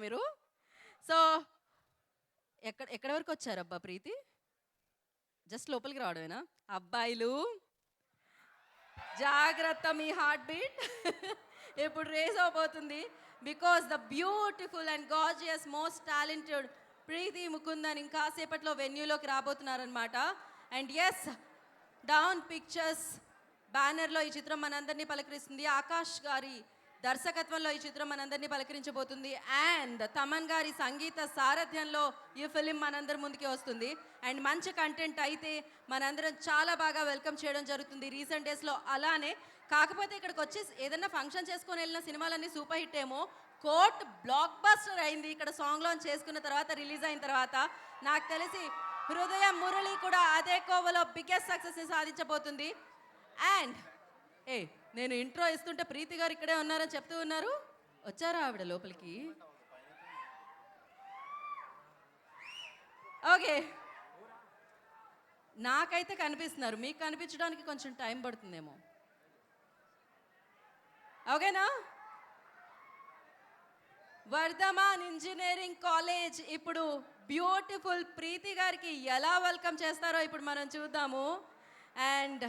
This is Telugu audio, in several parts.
మీరు. సో ఎక్కడి వరకు వచ్చారబ్బా ప్రీతి? జస్ట్ లోపలికి రావడమేనా? అబ్బాయిలు జాగ్రత్త, మీ హార్ట్ బీట్ ఇప్పుడు రేస్ అవబోతుంది. Because the beautiful and gorgeous most talented Preity Mukundan ఇంకాసేపట్లో వెన్యూలోకి రాబోతున్నారనమాట. అండ్ ఎస్, డౌన్ పిక్చర్స్ బ్యానర్లో ఈ చిత్రం మనందరినీ పలకరిస్తుంది. ఆకాష్ గారి దర్శకత్వంలో ఈ చిత్రం మనందరినీ పలకరించబోతుంది. అండ్ తమన్ గారి సంగీత సారథ్యంలో ఈ ఫిలిం మనందరి ముందుకి వస్తుంది. అండ్ మంచి కంటెంట్ అయితే మనందరం చాలా బాగా వెల్కమ్ చేయడం జరుగుతుంది రీసెంట్ డేస్లో. అలానే కాకపోతే ఇక్కడికి వచ్చి ఏదైనా ఫంక్షన్ చేసుకొని వెళ్ళిన సినిమాలన్నీ సూపర్ హిట్ ఏమో, కోర్ట్ బ్లాక్ బస్టర్ అయింది ఇక్కడ సాంగ్ లాంచ్ చేసుకున్న తర్వాత, రిలీజ్ అయిన తర్వాత. నాకు తెలిసి హృదయం మురళి కూడా అదే కోవలో బిగ్గెస్ట్ సక్సెస్ని సాధించబోతుంది. అండ్ నేను ఇంట్రో ఇస్తుంటే ప్రీతి గారు ఇక్కడే ఉన్నారని చెప్తూ ఉన్నారు. వచ్చారా ఆవిడ లోపలికి? ఓకే, నాకైతే కనిపిస్తున్నారు, మీకు కనిపించడానికి కొంచెం టైం పడుతుందేమో. ఓకేనా? వర్ధమాన్ ఇంజనీరింగ్ కాలేజ్ ఇప్పుడు బ్యూటిఫుల్ ప్రీతి గారికి ఎలా వెల్కమ్ చేస్తారో ఇప్పుడు మనం చూద్దాము. అండ్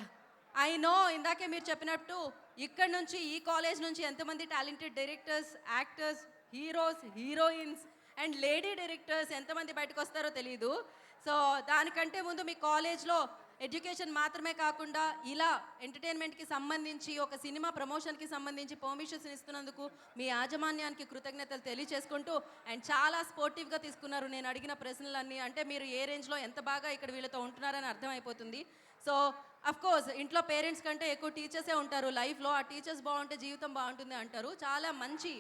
ఐ నో, ఇందాకే మీరు చెప్పినట్టు ఇక్కడ నుంచి, ఈ కాలేజ్ నుంచి ఎంతమంది talented directors, actors, heroes, heroines and lady directors ఎంతమంది బయటకు వస్తారో తెలీదు. సో దానికంటే ముందు మీ కాలేజ్లో ఎడ్యుకేషన్ మాత్రమే కాకుండా ఇలా ఎంటర్టైన్మెంట్కి సంబంధించి, ఒక సినిమా ప్రమోషన్కి సంబంధించి పర్మిషన్స్ ఇస్తున్నందుకు మీ యాజమాన్యానికి కృతజ్ఞతలు తెలియచేసుకుంటూ, అండ్ చాలా స్పోర్టివ్గా తీసుకున్నారు నేను అడిగిన ప్రశ్నలన్నీ. అంటే మీరు ఏ రేంజ్లో ఎంత బాగా ఇక్కడ వీళ్ళతో ఉంటున్నారని అర్థమైపోతుంది. సో అఫ్కోర్స్ ఇంట్లో పేరెంట్స్ కంటే ఎక్కువ టీచర్సే ఉంటారు లైఫ్లో. ఆ టీచర్స్ బాగుంటే జీవితం బాగుంటుంది అంటారు. చాలా మంచి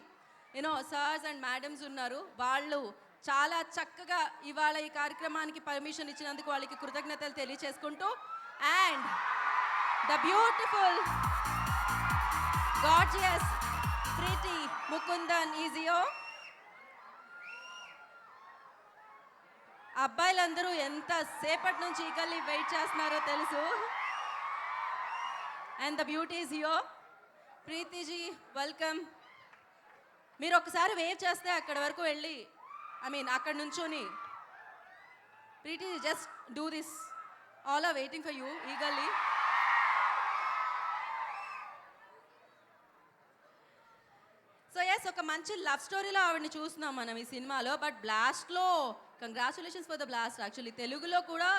సార్స్ అండ్ మేడమ్స్ ఉన్నారు. వాళ్ళు చాలా చక్కగా ఇవాళ ఈ కార్యక్రమానికి పర్మిషన్ ఇచ్చినందుకు వాళ్ళకి కృతజ్ఞతలు తెలియచేసుకుంటూ, and the beautiful gorgeous Preity Mukundan is here. అబ్బాయిలందరూ ఎంత సేపటి నుంచి ఈగల్లీ వెయిట్ చేస్తున్నారో తెలుసు. And the beauty is here. ప్రీతిజీ వెల్కమ్. మీరు ఒకసారి వేవ్ చేస్తే అక్కడ వరకు వెళ్ళి, అక్కడ నుంచొని, Preity just do this, all are waiting for you eagerly. So yes, ఒక మంచి లవ్ స్టోరీలో ఆవిడని చూస్తున్నాం మనం ఈ సినిమాలో. బట్ బ్లాస్ట్లో, congratulations for the blast. Actually తెలుగులో కూడా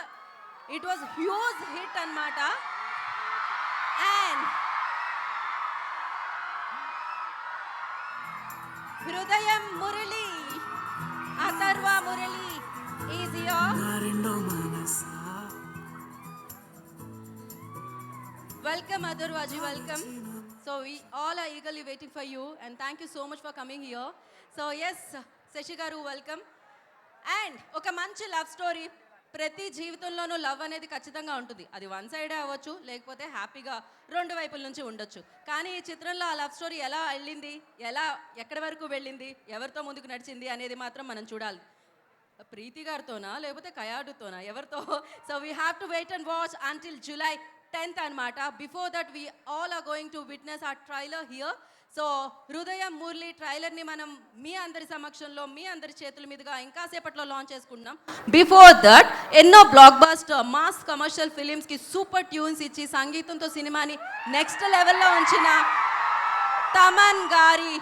ఇట్ వాజ్ హ్యూజ్ హిట్ అన్నమాట. And Hridayam Murali, Atharvaa Murali is here. Welcome అథర్వాజీ, welcome. So we all are eagerly waiting for you and thank you so much for coming here. So yes, Shashi garu, welcome. And ఒక మంచి లవ్ స్టోరీ, ప్రతి జీవితంలోనూ లవ్ అనేది ఖచ్చితంగా ఉంటుంది. అది వన్ సైడే అవ్వచ్చు, లేకపోతే హ్యాపీగా రెండు వైపుల నుంచి ఉండొచ్చు. కానీ ఈ చిత్రంలో ఆ లవ్ స్టోరీ ఎలా వెళ్ళింది, ఎక్కడి వరకు వెళ్ళింది, ఎవరితో ముందుకు నడిచింది అనేది మాత్రం మనం చూడాలి. ప్రీతి గారితోనా లేకపోతే కయాడుతోనా, ఎవరితో? So we have to wait and watch until July 10th అనమాట. Before that we all are going to witness a trailer here. So Hridayam Murali ట్రైలర్ని మనం మీ అందరి సమక్షంలో, మీ అందరి చేతుల మీదుగా ఇంకాసేపట్లో లాంచ్ చేసుకుంటున్నాం. బిఫోర్ దట్ ఎన్నో బ్లాక్ బస్టర్ మాస్ కమర్షియల్ ఫిలిమ్స్కి సూపర్ ట్యూన్స్ ఇచ్చి సంగీతంతో సినిమాని నెక్స్ట్ లెవెల్లో ఉంచిన తమన్ గారి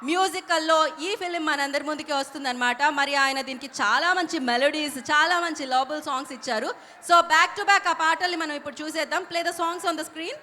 మ్యూజికల్లో ఈ ఫిలిం మనందరి ముందుకే వస్తుందన్నమాట. మరి ఆయన దీనికి చాలా మంచి మెలోడీస్, చాలా మంచి లవబుల్ సాంగ్స్ ఇచ్చారు. సో బ్యాక్ టు బ్యాక్ ఆ పాటల్ని మనం ఇప్పుడు చూసేద్దాం. Play the songs on the screen.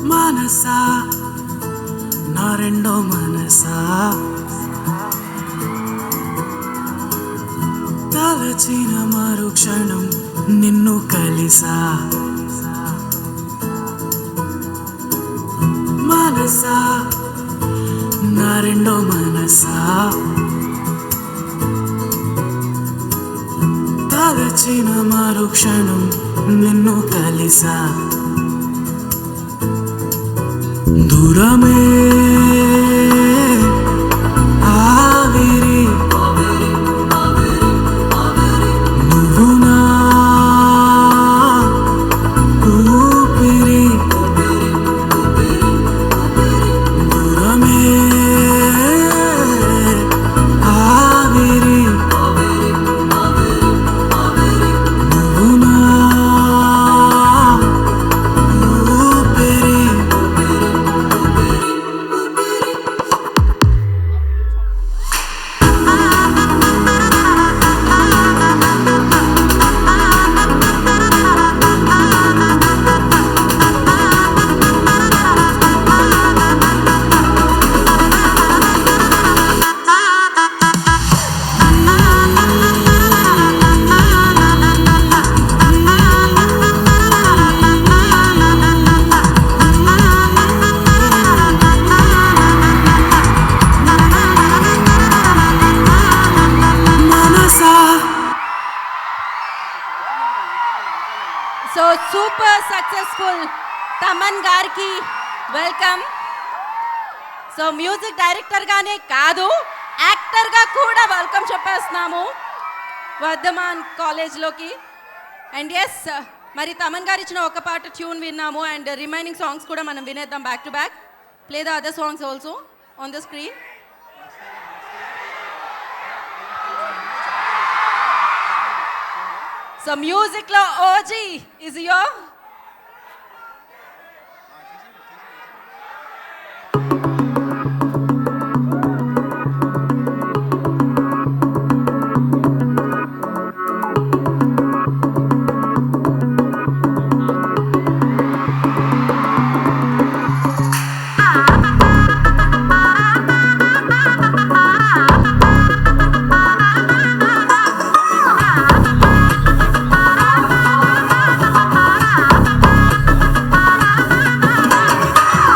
మనసా, నా రెండో మనసా, తలచిన మరుక్షణం నిన్ను కలిసా. మనసా, నా రెండో మనసా, వలచిన మరుక్షణం నిన్ను కలిసా దూరమే ఆవిరి నువ్వు నా ఊపిరి దూరమే ఆవిరి నువ్వు నా ఊపిరి మనసా సో సూపర్ సక్సెస్ఫుల్ తమన్ గారికి వెల్కమ్. సో మ్యూజిక్ డైరెక్టర్గానే కాదు యాక్టర్గా కూడా వెల్కమ్ చెప్పేస్తున్నాము వర్ధమాన్ కాలేజ్లోకి. అండ్ ఎస్, మరి తమన్ గారు ఇచ్చిన ఒక పాట ట్యూన్ విన్నాము అండ్ రిమైనింగ్ సాంగ్స్ కూడా మనం వినేద్దాం back to back. Play the other songs also on the screen. So మ్యూజిక్లో ఓజీ ఇస్ యువర్.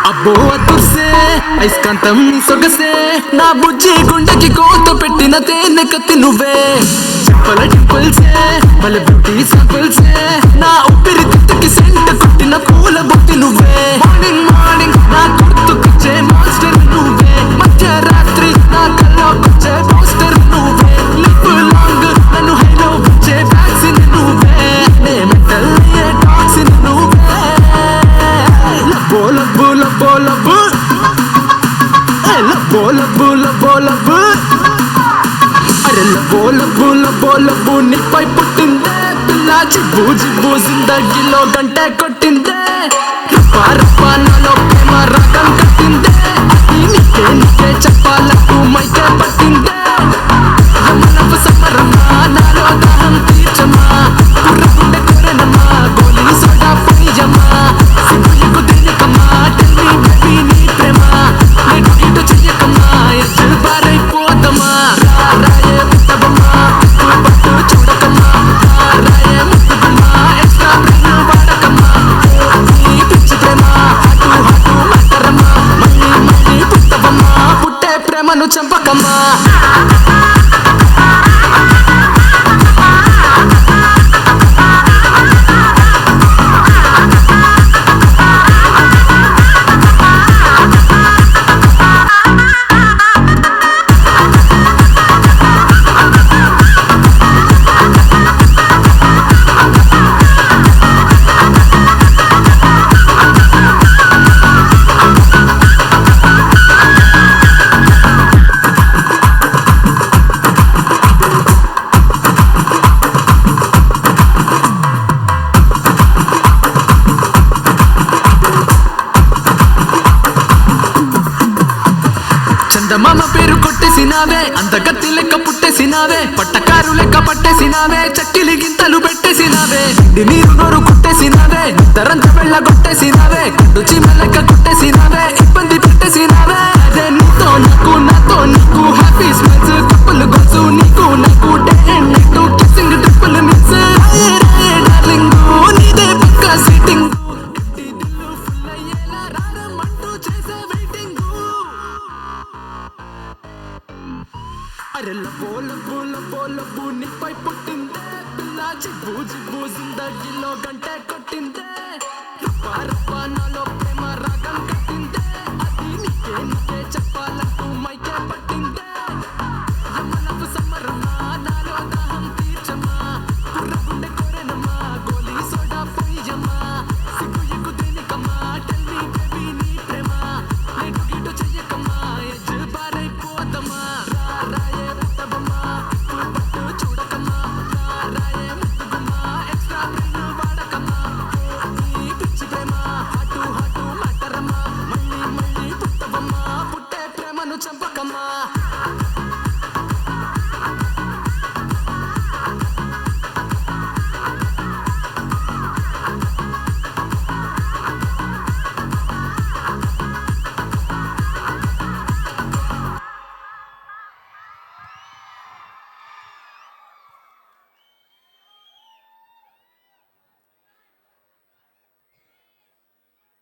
అబ్బో తుర్సే ఐస్కాంతం సొగసే నా బుజ్జి గుండెకి కోత పెట్టిన తేనె కత్తి నువ్వే చెప్పల టింపుల్సే మళ్ళీ బ్యూటీ సింపుల్సే నా ఊపిరి తిత్తుకి సెంట కొట్టిన పూల బుట్టి నువ్వే మార్నింగ్ మార్నింగ్ నా గుర్తుకొచ్చే మాస్టర్ నువ్వే మధ్యరాత్రి నా కల్లోకొచ్చే పోస్టర్ నువ్వే లిప్ లాంగ్ నన్ను హైలో వచ్చే వ్యాక్సిన్ నువ్వే నే మెంటల్ అయ్యే టాక్సిన్ నువ్వే లబ్బో లబ్బో లబ్బో లబ్బో లబ్బో లబ్బో లబ్బో లబ్బో అరే లబ్బో లబ్బో లబ్బో లబ్బో నీపై పుట్టిందే పిల్ల జిబ్బు జిబ్బు జిందగీలో గంటే కొట్టిందే రప్పా రప్పా నాలో ప్రేమ రాగం కట్టిందే నీకే నీకే చెప్పాలకు మైకే పట్టిందే యమనపు సమరమా నాలో దాహం తీర్చమా కుర్రకుండే కోరెనమా గోలీ సోడా పొయ్యమా సింపుల్కు దేనికమ్మా టెల్ మీ బేబీ నీ ప్రేమ నేటు ఇటు చెయ్యకమ్మా ఎచ్చు బారైపోతమా రాయే పుట్టబమ్మా పట్టు చూడకమ్మా రాయే ముట్టుకమ్మా ఎక్స్ట్రా బ్రెయిన్ వాడకమ్మా నీ పిచ్చి ప్రేమ హాటు హాటు మాటరమ్మా మళ్ళీ మళ్ళీ పుట్టబమ్మా పుట్టే ప్రేమను చంపకమ్మా చందమామ పేరు కొట్టేసినావే అందగత్తి లెక్క పుట్టేసినావే పట్టకారు లెక్క పట్టేసినావే చక్కిలి గింతలు పెట్టేసినావే నీరు నోరు కుట్టేసినావే తరంత వెళ్ళ కొట్టేసినావే చీమ లెక్క కుట్టేసినావే ఇబ్బంది పెట్టేసినావే అదే నీతో నాకు నాతో నీకు హ్యాపీ స్మైల్స్ కప్పులు గొలుసు నీకు నాకు డే అండ్ నైట్ కిస్సింగ్ ట్రిప్పులు మిక్స్ డార్లింగ్ నీదే పక్క సీటింగ్ ఫుల్ అయ్యేలా రారమ్మంటూ చేసే వెయిటింగ్ అరే లబ్బో లబ్బో లబ్బో లబ్బో నీపై పుట్టిందే పిల్ల నా జిబ్బు జిబ్బు జిందగీలో గంటే కొట్టిందే రప్ప రప్ప నాలో ప్రేమ రాగం కట్టిందే అది నీకే నీకే చెప్పాలంటూ మైకే పట్టిందే యమనపు సమ్మరమ్మా నాలో దాహం తీర్చమ్మా కుర్రగుండె కోరెనమ్మా గోలీ సోడా పోయమ్మా సిగ్గు ఎగ్గు దేనికమ్మా టెల్ మీ బేబీ నీ ప్రేమ లేటు గిటు చెయ్యకమ్మా ఎజ్జు బారైపోతమ్మా రాయే పుట్టబమ్మా ఇప్పుడు పట్టు చూడకమ్మా రాయే ముట్టుకమ్మా ఎక్స్ట్రా బ్రెయిన్ వాడకమ్మా నీ పిచ్చి ప్రేమ హాటు హాటు మాటరమ్మా మళ్ళీ మళ్ళీ పుట్టబమ్మా పుట్టే ప్రేమను చంపకమ్మా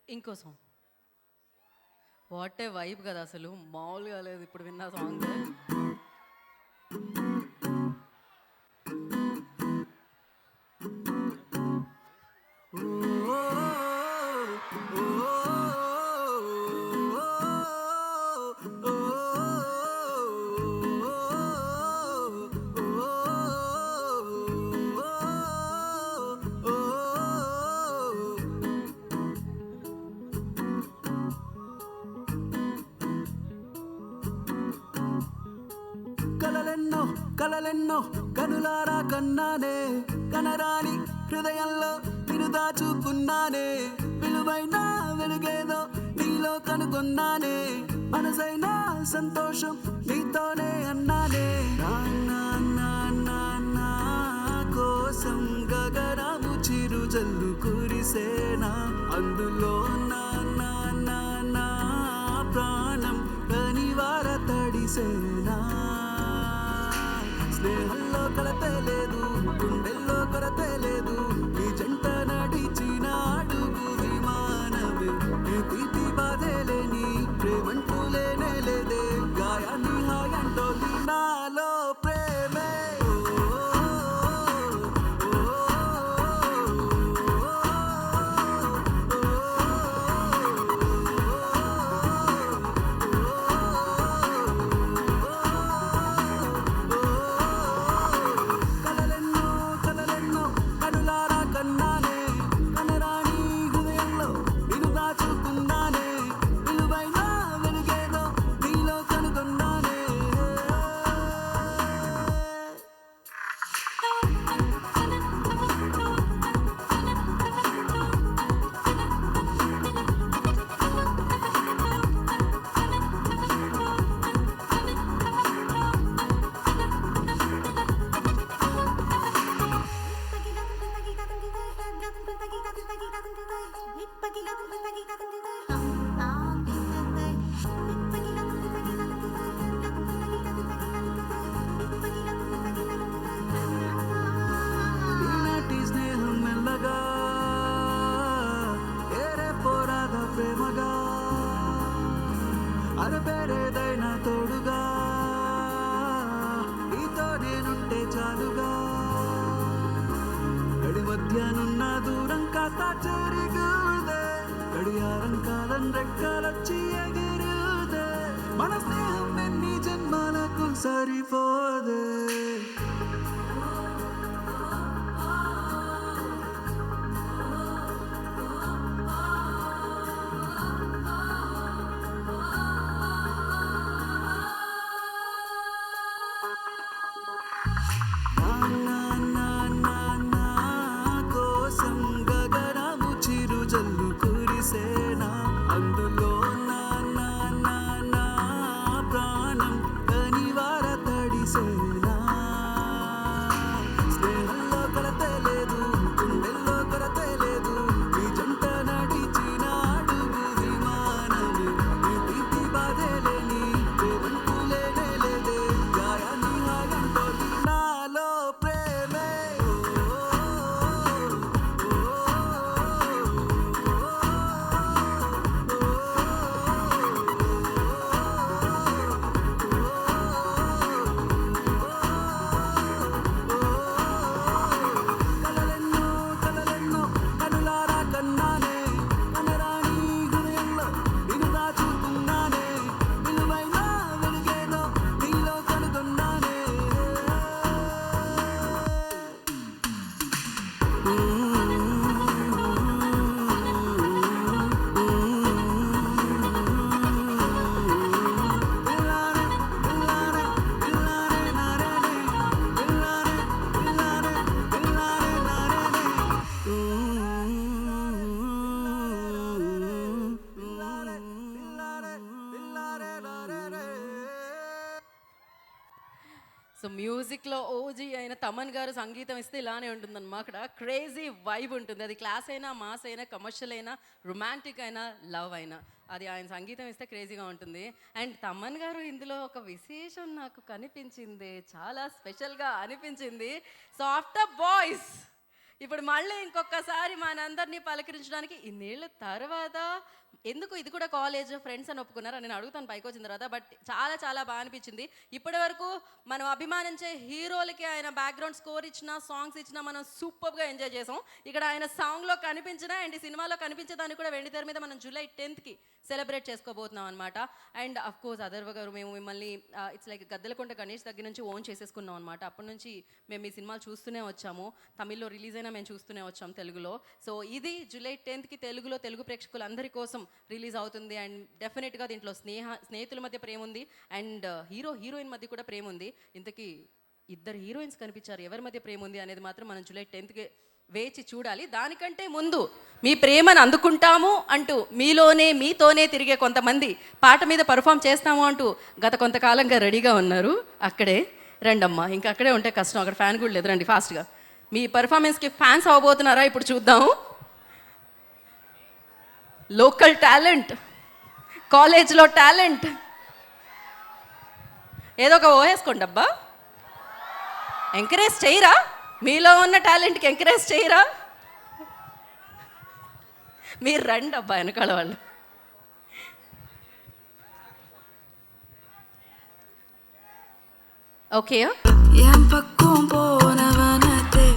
ఇంకో సాంగ్ వాట్ ఏ వైబ్ కదా అసలు మామూలుగా లేదు ఇప్పుడు విన్న సాంగ్ కలలెన్నో కలలెన్నో కనులారా కన్నానే కనరాని హృదయంలో నిన్ను దాచుకున్నానే విలువైన వెలుగేదో నీలో కనుగొన్నానే మనసైన సంతోషం నీతోనే అన్నానే నా నా నా నా కోసం గగనము చిరు జల్లు కురిసేనా అందులో నా నా నా నా ప్రాణం కనివార తడిసేనా స్నేహంలో కలతే లేదు గుండెల్లో కొరతే లేదు ఈ జంట నడిచిన అడుగు విమానమే ఏ తీపి బాధే లేని ప్రేమంటూ లేనే లేదే గాయాన్ని హాయంటోంది నాలో ప్రేమే కలలెన్నో కలలెన్నో కనులారా కన్నానే కనరాని హృదయంలో నిన్ను దాచుకున్నానే విలువైన వెలుగేదో నీలో కనుగొన్నానే ఈనాటి స్నేహం మెల్లగా ఏరే పోరాద ప్రేమగా అరపేరేదైనా తోడుగా నీతో నేనుంటే చాలుగా గడి మధ్యనున్న దూరం కాస్త చెరిగుదే గడియారం కాలం రెక్కలొచ్చి ఎగిరుదే మన స్నేహం ఎన్ని జన్మాలకు సరిపోదే నా నా నా నా కోసం గగనము చిరు జల్లు కురిసేనా అందులో నా నా నా నా ప్రాణం కనివార తడిసేనా స్నేహంలో కొరతే లేదు గుండెల్లో కొరతే లేదు ఈ జంట నడిచిన అడుగు విమానమే ఈ తీపి బాధే లేని ప్రేమంటూ లేనే లేదే గాయాన్ని హాయంటోంది నాలో ప్రేమ మ్యూజిక్లో ఓజీ అయిన తమన్ గారు సంగీతం ఇస్తే ఇలానే ఉంటుందన్నమాట. క్రేజీ వైబ్ ఉంటుంది. అది క్లాస్ అయినా, మాస్ అయినా, కమర్షియల్ అయినా, రొమాంటిక్ అయినా, లవ్ అయినా, అది ఆయన సంగీతం ఇస్తే క్రేజీగా ఉంటుంది. అండ్ తమన్ గారు ఇందులో ఒక విశేషం నాకు కనిపించింది, చాలా స్పెషల్గా అనిపించింది. సాఫ్ట్ బాయ్స్ ఇప్పుడు మళ్ళీ ఇంకొకసారి మనందరినీ పలకరించడానికి ఇన్నేళ్ళ తర్వాత, ఎందుకు ఇది కూడా కాలేజ్ ఫ్రెండ్స్ అని ఒప్పుకున్నారు నేను అడుగుతాను పైకి వచ్చిన తర్వాత. బట్ చాలా చాలా బాగా అనిపించింది. ఇప్పటి వరకు మనం అభిమానించే హీరోలకి ఆయన బ్యాక్గ్రౌండ్ స్కోర్ ఇచ్చినా, సాంగ్స్ ఇచ్చినా మనం సూపర్గా ఎంజాయ్ చేసాం. ఇక్కడ ఆయన సాంగ్లో కనిపించిన అండ్ ఈ సినిమాలో కనిపించేదాన్ని కూడా వెండితెర మీద మనం జూలై 10th సెలబ్రేట్ చేసుకోబోతున్నాం అనమాట. అండ్ అఫ్ కోర్స్ అథర్వ గారు, మేము మిమ్మల్ని ఇట్స్ లైక్ గద్దెలకొండ గణేష్ దగ్గర నుంచి ఓన్ చేసేసుకున్నాం అనమాట. అప్పటి నుంచి మేము ఈ సినిమాలు చూస్తూనే వచ్చాము. తమిళ్లో రిలీజ్ అయినా మేము చూస్తూనే వచ్చాం తెలుగులో. సో ఇది జూలై 10th తెలుగులో తెలుగు ప్రేక్షకులందరి కోసం రిలీజ్ అవుతుంది. అండ్ డెఫినెట్గా దీంట్లో స్నేహితుల మధ్య ప్రేమ ఉంది అండ్ హీరోయిన్ మధ్య కూడా ప్రేమ ఉంది. ఇంతకీ ఇద్దరు హీరోయిన్స్ కనిపించారు, ఎవరి మధ్య ప్రేమ ఉంది అనేది మాత్రం మనం జూలై 10th వేచి చూడాలి. దానికంటే ముందు మీ ప్రేమను అందుకుంటాము అంటూ మీతోనే తిరిగే కొంతమంది పాట మీద పర్ఫామ్ చేస్తాము అంటూ గత కొంతకాలంగా రెడీగా ఉన్నారు. అక్కడే రండమ్మా, ఇంకా అక్కడే ఉంటే కష్టం, అక్కడ ఫ్యాన్ కూడా లేదు, రండి ఫాస్ట్గా. మీ పర్ఫార్మెన్స్కి ఫ్యాన్స్ అవ్వబోతున్నారా ఇప్పుడు చూద్దాము. లోకల్ టాలెంట్, కాలేజ్లో టాలెంట్, ఏదో ఒక ఓవేసుకోండి అబ్బా. ఎంకరేజ్ చేయరా? మీలో ఉన్న టాలెంట్కి ఎంకరేజ్ చేయరా? మీరు రండి అబ్బా వెనకాల వాళ్ళు. ఓకే, என் பக்கம் போனவனத்தே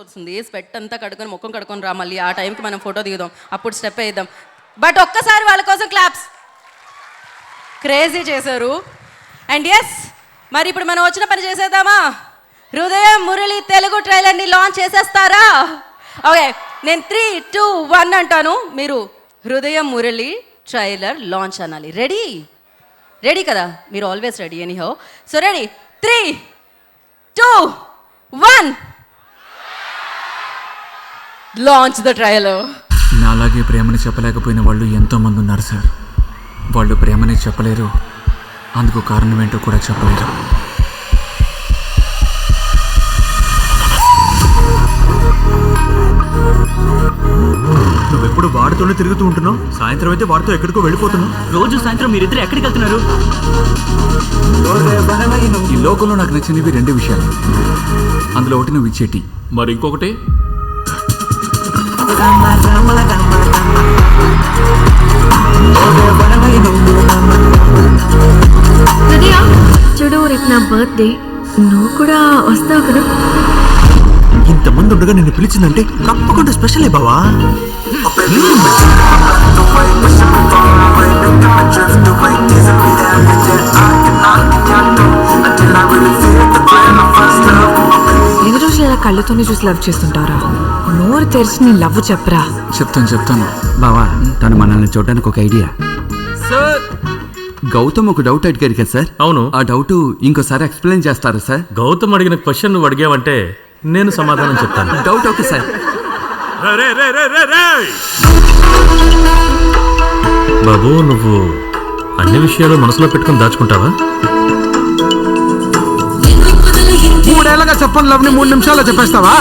వస్తుంది స్వెట్ అంతా కడుకొని ముఖం కడుకొని రా, మళ్ళీ ఆ టైంకి మనం ఫోటో దిగుదాం, అప్పుడు స్టెప్ వేద్దాం. బట్ ఒక్కసారి వాళ్ళ కోసం క్లాప్స్. క్రేజీ చేశారు. అండ్ ఎస్, మరి ఇప్పుడు మనం వచ్చిన పని చేసేద్దామా? హృదయం మురళి తెలుగు ట్రైలర్ని లాంచ్ చేసేస్తారా? ఓకే, నేను 3, 2, 1 అంటాను, మీరు హృదయం మురళి ట్రైలర్ లాంచ్ అనాలి. రెడీ? రెడీ కదా? మీరు always ready anyhow. So ready, 3, 2, 1 launch the trailer. నాలాగే ప్రేమని చెప్పలేకపోయిన వాళ్ళు ఎంతోమంది ఉన్నారు సార్. వాళ్ళు ప్రేమని చెప్పలేరు, అందుకు కారణం ఏంటో కూడా చెప్పలేరు. నువ్వెప్పుడు వాడితోనే తిరుగుతూ ఉంటున్నావు, సాయంత్రం అయితే వాడితో ఎక్కడికో వెళ్ళిపోతున్నావు. రోజు సాయంత్రం మీరిద్దరు ఎక్కడికి వెళ్తున్నారు? ఈ లోకంలో నాకు నచ్చినవి 2 విషయాలు. అందులో ఒకటి నువ్వు ఇచ్చేటి, మరి ఇంకొకటి చూడు, రేపు నా బర్త్డే, నువ్వు కూడా వస్తావు కదా? ఇంతమంది ఉండగా నిన్ను పిలిచిందంటే తప్పకుండా స్పెషలే బావా. ఎన్ని రోజులు ఇలా కళ్ళతోనే చూసి లవ్ చేస్తుంటారా? నోరు తెరిచి నీ లవ్ చెప్పరా. చెప్తాను బావా, తను మనల్ని చూడడానికి ఒక ఐడియా. సార్. గౌతమ్ ఒక డౌట్ అడిగారు కదా సార్. అవును. ఆ డౌట్ ఇంకోసారి ఎక్స్ప్లెయిన్ చేస్తారా సార్? గౌతమ్ అడిగిన క్వశ్చన్ నువ్వు అడిగావంటే నేను సమాధానం చెప్తాను. Doubt okay sir. బాబు, నువ్వు అన్ని విషయాలు మనసులో పెట్టుకుని దాచుకుంటావా? 3 ఏళ్ళగా చెప్పని లవ్ ని 3 నిమిషాల్లో చెప్పేస్తావా?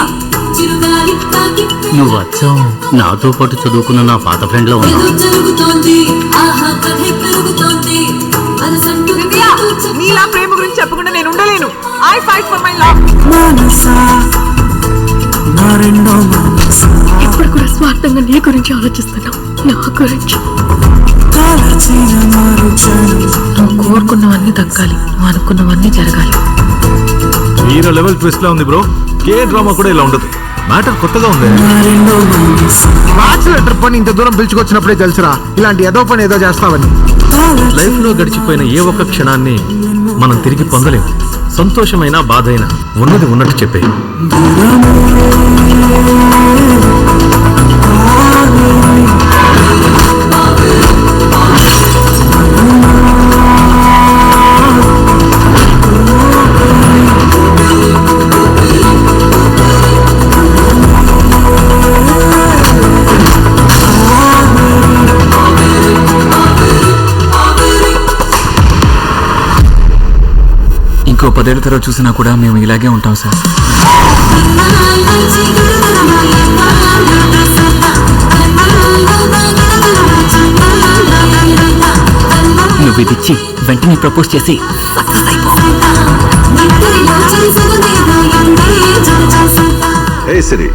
నువ్వు వచ్చావు నాతో పాటు చదువుకున్న నా పాత ఫ్రెండ్ లో ఉన్నావు. నీలా ప్రేమ గురించి చెప్పకుండా నేను ఉండలేను. I fight for my love. ఇప్పుడు కూడా స్వార్థంగా నీ గురించి ఆలోచిస్తున్నావు, నా గురించి. నువ్వు కోరుకున్నవన్నీ దక్కాలి, నువ్వు అనుకున్నవన్నీ జరగాలి. హీరో లెవెల్ ట్విస్ట్ లా ఉంది బ్రో. కే డ్రామా కూడా ఇలా ఉండదు. మ్యాటర్ కొత్తగా ఉంది. బ్యాచులర్ పని ఇంత దూరం పిలుచుకొచ్చినప్పుడే తెలుసురా ఇలాంటి ఏదో పని ఏదో చేస్తావని. లైఫ్ లో గడిచిపోయిన ఏ ఒక్క క్షణాన్ని మనం తిరిగి పొందలేము. సంతోషమైన బాధ అయినా ఉన్నది ఉన్నట్టు చెప్పే. ఇంకో 10 ఏళ్ళ తర్వాత చూసినా కూడా మేము ఇలాగే ఉంటాం సార్. నువ్వు ఇది ఇచ్చి వెంటనే ప్రపోజ్ చేసి Hey Siri,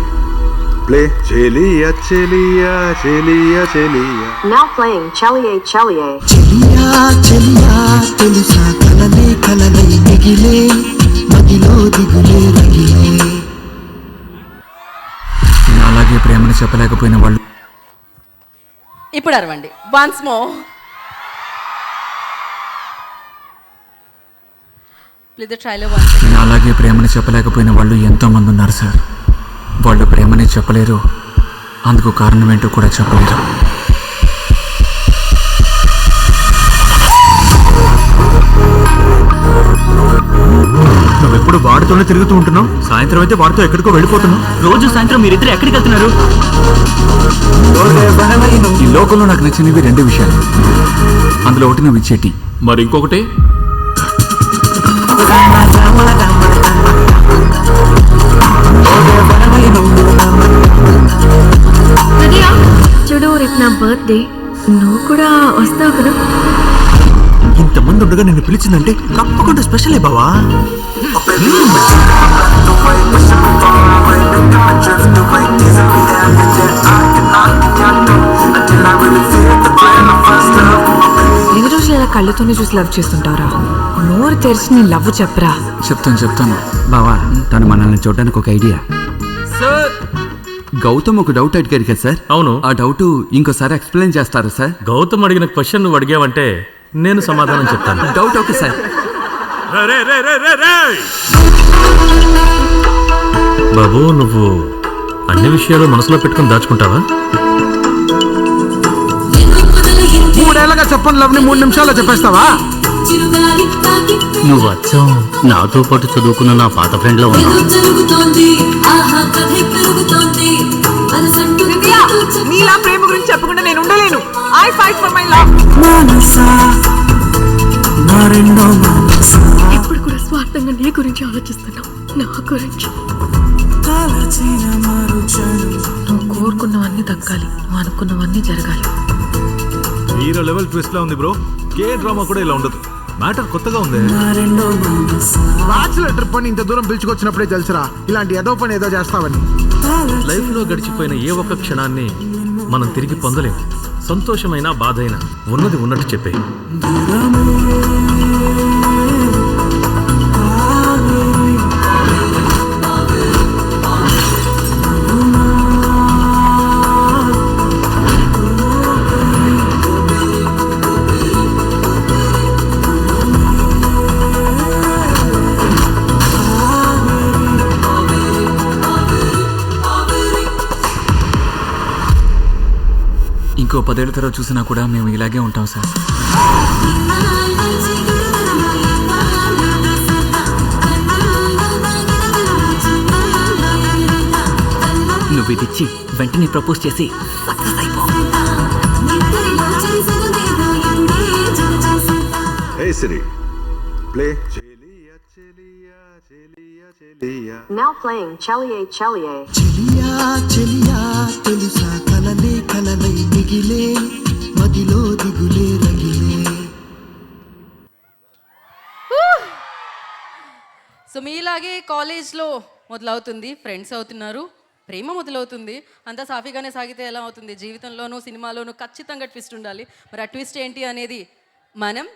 play Cheliya Cheliya Cheliya Cheliya. Now playing Chelier Chelier. చెలియా చెలియా తెలుసా కలలే కలలై మిగిలే మదిలో దిగులే రగిలే. నాలాగే ప్రేమని చెప్పలేకపోయిన వాళ్ళు ఇప్పుడు అరవండి once more. Please the trailer once. నాలాగే ప్రేమని చెప్పలేకపోయిన వాళ్ళు ఎంతోమంది ఉన్నారు సార్. వాళ్ళు ప్రేమని చెప్పలేరు, అందుకు కారణం ఏంటో కూడా చెప్పలేరు. నువ్వెప్పుడు వాడితోనే తిరుగుతూ ఉంటున్నావు, సాయంత్రం అయితే వాడితో ఎక్కడికో వెళ్ళిపోతున్నావు. రోజు సాయంత్రం మీరిద్దరు ఎక్కడికి వెళ్తున్నారు? ఈ లోకంలో నాకు నచ్చినవి 2 విషయాలు. అందులో ఒకటి నువ్వు ఇచ్చేటి, మరి ఇంకొకటి చూడు, రేపు నా బర్త్డే, నువ్వు కూడా వస్తావు కదా? ఇంతమంది ఉండగా నిన్ను పిలిచిందంటే తప్పకుండా స్పెషలే బావా. ఎన్ని రోజులు ఇలా కళ్ళతోనే చూసి లవ్ చేస్తుంటారా? నోరు తెరిచి నీ లవ్ చెప్పరా. చెప్తాను బావా, తను మనల్ని చూడడానికి ఒక ఐడియా. సార్ గౌతమ్ ఒక డౌట్ అడిగారు కదా సార్. అవును. ఆ డౌట్ ఇంకోసారి ఎక్స్ప్లెయిన్ చేస్తారా సార్? గౌతమ్ అడిగిన క్వశ్చన్ నువ్వు అడిగావంటే నేను సమాధానం చెప్తాను. Doubt okay sir. బాబు, నువ్వు అన్ని విషయాలు మనసులో పెట్టుకుని దాచుకుంటావా? 3 ఏళ్ళగా చెప్పని లవ్ ని 3 నిమిషాల్లో చెప్పేస్తావా? నువ్వు అచ్చం నాతో పాటు చదువుకున్న నా పాత ఫ్రెండ్ లో ఉన్నావు. నీలా ప్రేమ గురించి చెప్పకుండా నేను ఉండలేను. I fight for my love. ఇప్పుడు కూడా స్వార్థంగా నీ గురించి ఆలోచిస్తున్నావు, నా గురించి. నువ్వు కోరుకున్నవన్నీ దక్కాలి, నువ్వు అనుకున్నవన్నీ జరగాలి. హీరో లెవెల్ ట్విస్ట్ లా ఉంది బ్రో. కే డ్రామా కూడా ఇలా ఉండదు. మ్యాటర్ కొత్తగా ఉంది. బ్యాచులర్ ట్రిప్ అని ఇంత దూరం పిలుచుకొచ్చినప్పుడే తెలుసురా ఇలాంటి ఏదో పని ఏదో చేస్తావని. లైఫ్ లో గడిచిపోయిన ఏ ఒక్క క్షణాన్ని మనం తిరిగి పొందలేం. సంతోషమైనా బాధైనా ఉన్నది ఉన్నట్టు చెప్పే. ఇంకో 10 ఏళ్ళ తర్వాత చూసినా కూడా మేము ఇలాగే ఉంటాం సార్. నువ్వు ఇది ఇచ్చి వెంటనే ప్రపోజ్ చేసి సక్సెస్ అయిపో. Hey Siri, play Cheliya Cheliya Cheliya Cheliya. Now playing Chelier Chelier. చెలియా చెలియా తెలుసా కలలే కలలై మిగిలే మదిలో దిగులే రగిలే. సో మీలాగే కాలేజ్లో మొదలవుతుంది, ఫ్రెండ్స్ అవుతున్నారు, ప్రేమ మొదలవుతుంది. అంతా సాఫీగానే సాగితే ఎలా అవుతుంది? జీవితంలోనూ సినిమాలోనూ ఖచ్చితంగా ట్విస్ట్ ఉండాలి. మరి ఆ ట్విస్ట్ ఏంటి అనేది మనం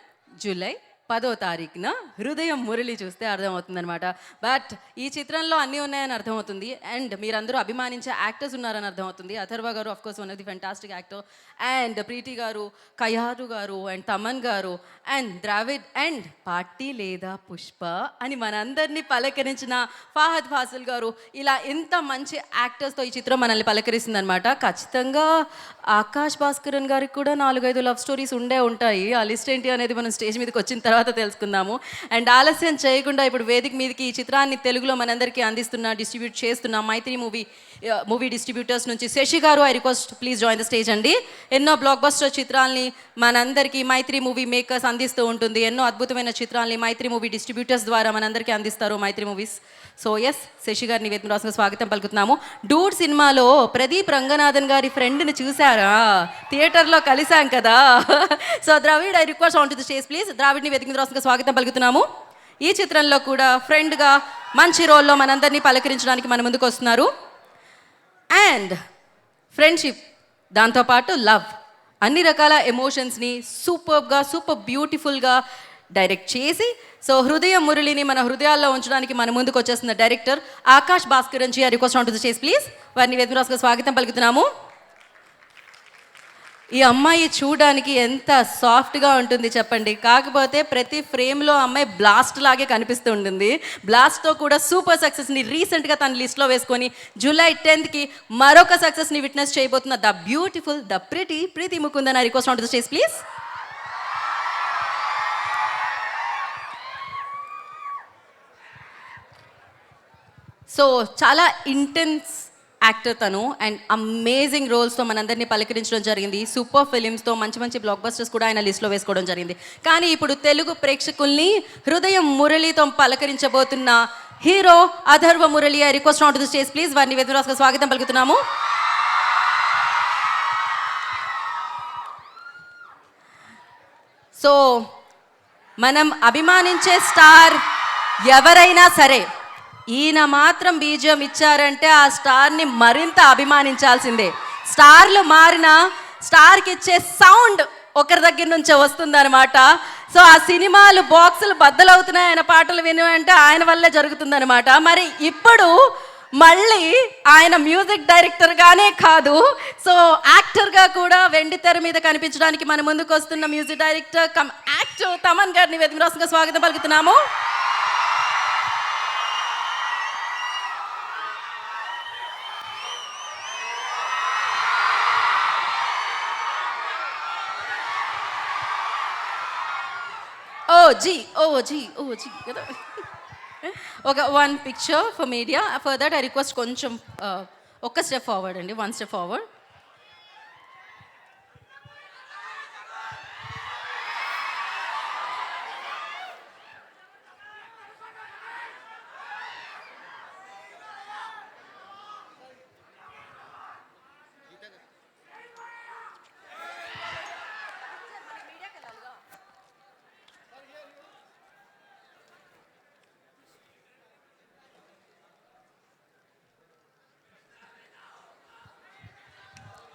జూలై 10వ తారీఖున హృదయం మురళి చూస్తే అర్థమవుతుందనమాట. బట్ ఈ చిత్రంలో అన్నీ ఉన్నాయని అర్థమవుతుంది. అండ్ మీరందరూ అభిమానించే యాక్టర్స్ ఉన్నారని అర్థమవుతుంది. అథర్వ గారు of course one of the fantastic actor, and Preity గారు, కయారు గారు, అండ్ తమన్ గారు, అండ్ ద్రావిడ్, అండ్ పార్టీ లేదా పుష్ప అని మనందరినీ పలకరించిన ఫాహద్ ఫాసిల్ గారు. ఇలా ఎంత మంచి యాక్టర్స్తో ఈ చిత్రం మనల్ని పలకరిస్తుంది అనమాట. ఖచ్చితంగా ఆకాష్ భాస్కరన్ గారికి కూడా 4-5 లవ్ స్టోరీస్ ఉండే ఉంటాయి. ఆ లిస్ట్ ఏంటి అనేది మనం స్టేజ్ మీదకి వచ్చిన తర్వాత తెలుసుకుందాము. అండ్ ఆలస్యం చేయకుండా ఇప్పుడు వేదిక మీదకి ఈ చిత్రాన్ని తెలుగులో మనందరికీ అందిస్తున్న, డిస్ట్రిబ్యూట్ చేస్తున్న మైత్రి మూవీ డిస్ట్రిబ్యూటర్స్ నుంచి శశి గారు, I request please join the stage అండి. ఎన్నో బ్లాక్ బస్టర్ చిత్రాల్ని మనందరికీ మైత్రి మూవీ మేకర్స్ అందిస్తూ ఉంటుంది. ఎన్నో అద్భుతమైన చిత్రాల్ని మైత్రి మూవీ డిస్ట్రిబ్యూటర్స్ ద్వారా మనందరికీ అందిస్తారు మైత్రి మూవీస్. సో ఎస్, శశి గారిని వేదికరాజుగా స్వాగతం పలుకుతున్నాము. డూడ్ సినిమాలో ప్రదీప్ రంగనాథన్ గారి ఫ్రెండ్ని చూసారా? థియేటర్లో కలిసాం కదా. So Dravid, I request on to the stage please. ద్రావిడ్ని వేదికరాజుగా స్వాగతం పలుకుతున్నాము. ఈ చిత్రంలో కూడా ఫ్రెండ్గా మంచి రోల్లో మనందరినీ పలకరించడానికి మన ముందుకు వస్తున్నారు. అండ్ ఫ్రెండ్షిప్, దాంతోపాటు లవ్, అన్ని రకాల ఎమోషన్స్ని సూపర్ బ్యూటిఫుల్గా డైరెక్ట్ చేసి, సో హృదయం మురళిని మన హృదయాల్లో ఉంచడానికి మన ముందుకు వచ్చేస్తున్న director Akash Bhaskaran ji, request on to the stage please. వారిని వేదికరాజుగా స్వాగతం పలుకుతున్నాము. ఈ అమ్మాయి చూడడానికి ఎంత సాఫ్ట్గా ఉంటుంది చెప్పండి. కాకపోతే ప్రతి ఫ్రేమ్లో అమ్మాయి బ్లాస్ట్ లాగే కనిపిస్తూ ఉంటుంది. బ్లాస్ట్తో కూడా సూపర్ సక్సెస్ని రీసెంట్గా తన లిస్ట్లో వేసుకొని జూలై 10th మరొక సక్సెస్ని విట్నెస్ చేయబోతున్న the beautiful, the Preethi Mukundan, request on to the stage please. So చాలా ఇంటెన్స్ యాక్టర్ తను, అండ్ అమేజింగ్ రోల్స్తో మనందరినీ పలకరించడం జరిగింది. సూపర్ ఫిలిమ్స్తో మంచి బ్లాక్ బస్టర్స్ కూడా ఆయన లిస్ట్లో వేసుకోవడం జరిగింది. కానీ ఇప్పుడు తెలుగు ప్రేక్షకుల్ని హృదయం మురళితో పలకరించబోతున్న hero Atharvaa Murali, I request on to the stage please. వారిని వేదికరాజుగా స్వాగతం పలుకుతున్నాము. సో మనం అభిమానించే స్టార్ ఎవరైనా సరే, ఈయన మాత్రం బీజియం ఇచ్చారంటే ఆ స్టార్ని మరింత అభిమానించాల్సిందే. స్టార్లు మారినా స్టార్కి ఇచ్చే సౌండ్ ఒకరి దగ్గర నుంచే వస్తుందన్నమాట. సో ఆ సినిమాలు బాక్సులు బద్దలవుతున్నాయి ఆయన పాటలు వినంటే ఆయన వల్లే జరుగుతుందన్నమాట. మరి ఇప్పుడు మళ్ళీ ఆయన మ్యూజిక్ డైరెక్టర్గానే కాదు, సో యాక్టర్గా కూడా వెండి తెర మీద కనిపించడానికి మన ముందుకు వస్తున్న music director come actor Thaman గారిని వేదిక రాష్ట్రంగా స్వాగతం పలుకుతున్నాము. ఓ జీ కదా. ఒక one picture for media. For that I request కొంచెం ఒక్క స్టెప్ ఫార్వర్డ్ అండి, one step forward.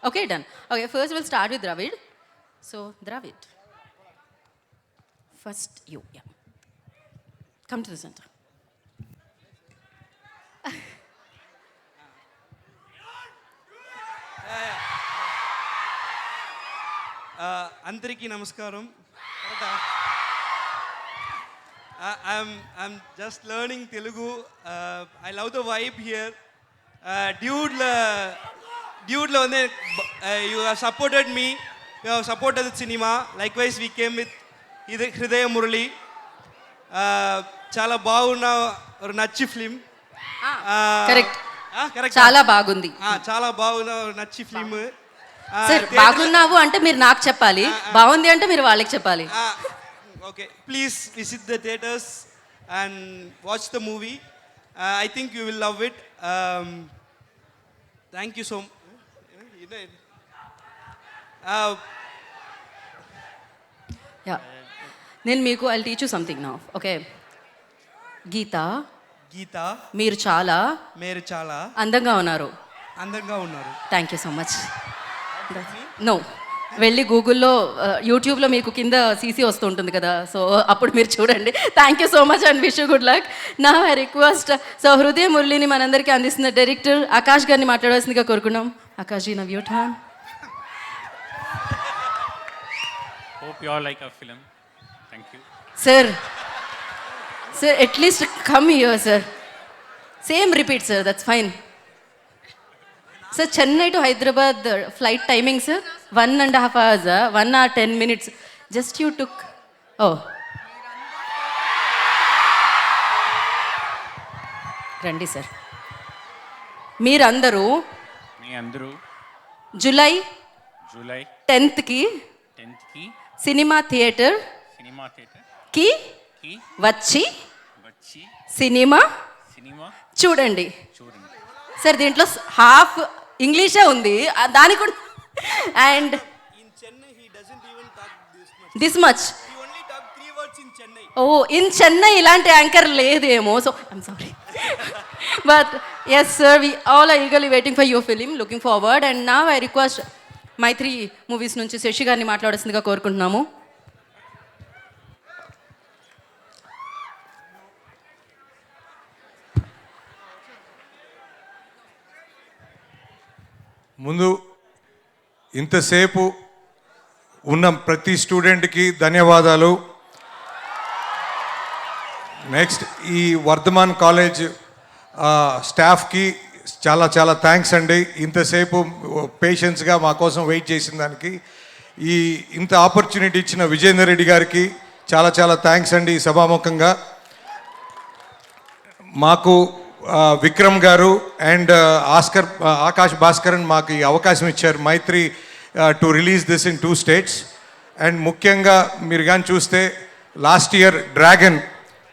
Okay, done. Okay, first we'll start with Dravid. So, Dravid. First you, yeah. Come to the center. అందరికీ నమస్కారం. I'm just learning Telugu. I love the vibe here. Dude, you have supported me. You have supported the cinema. Likewise, we came with Hridaya Murali. Chala baaguna or nachi film. Correct. Correct. Chala bagundi. Chala baaguna or nachi film. Sir, bagunnaavu ante meer నాకు చెప్పాలి, బాగుంది అంటే మీరు వాళ్ళకి చెప్పాలి. Okay, please visit the theaters and watch the movie. I think you will love it. Thank you so much. Yeah. నేను మీకు I teach you something now. Okay, Geetha మీరు చాలా అందంగా ఉన్నారు. Thank you so much. No, వెళ్ళి గూగుల్లో యూట్యూబ్లో మీకు కింద సీసీ వస్తూ ఉంటుంది కదా, సో అప్పుడు మీరు చూడండి. Thank you so much and wish you good luck. నా ఐ రిక్వెస్ట్ సో హృదయ మురళిని మనందరికీ అందిస్తున్న డైరెక్టర్ ఆకాష్ గారిని మాట్లాడాల్సిందిగా కోరుకున్నాం. Akash ji, now your turn. Hope you all like our film. Thank you. Sir, at least come here, sir. Same repeat, sir. That's fine. Sir, Chennai to Hyderabad flight timing, sir. 1.5 hours, 1 hour 10 minutes. Just you took. Oh. Randi, sir. మీరందరూ జూలై 10th కి సినిమా థియేటర్ కి వచ్చి సినిమా చూడండి. సార్, దీంట్లో హాఫ్ ఇంగ్లీషే ఉంది, దానికి కూడా. And this much. Oh, in Chennai ఇలాంటి యాంకర్ లేదేమో, so I'm sorry. But yes sir, we all are eagerly waiting for your film, looking forward. And now I request Mythri movies నుంచి శశి గారిని మాట్లాడాల్సిందిగా కోరుకుంటున్నాము. ముందు ఇంతసేపు ఉన్న ప్రతి స్టూడెంట్కి ధన్యవాదాలు. నెక్స్ట్ ఈ వర్ధమాన్ కాలేజ్ స్టాఫ్కి చాలా చాలా థ్యాంక్స్ అండి. ఇంతసేపు పేషెన్స్గా మా కోసం వెయిట్ చేసిన దానికి. ఇంత ఆపర్చునిటీ ఇచ్చిన విజేందర్ రెడ్డి గారికి చాలా చాలా థ్యాంక్స్ అండి. ఈ సభాముఖంగా మాకు విక్రమ్ గారు అండ్ ఆకాష్ భాస్కరన్ మాకు ఈ అవకాశం ఇచ్చారు, Mythri to release this in 2 states. And ముఖ్యంగా మీరు కానీ చూస్తే last year Dragon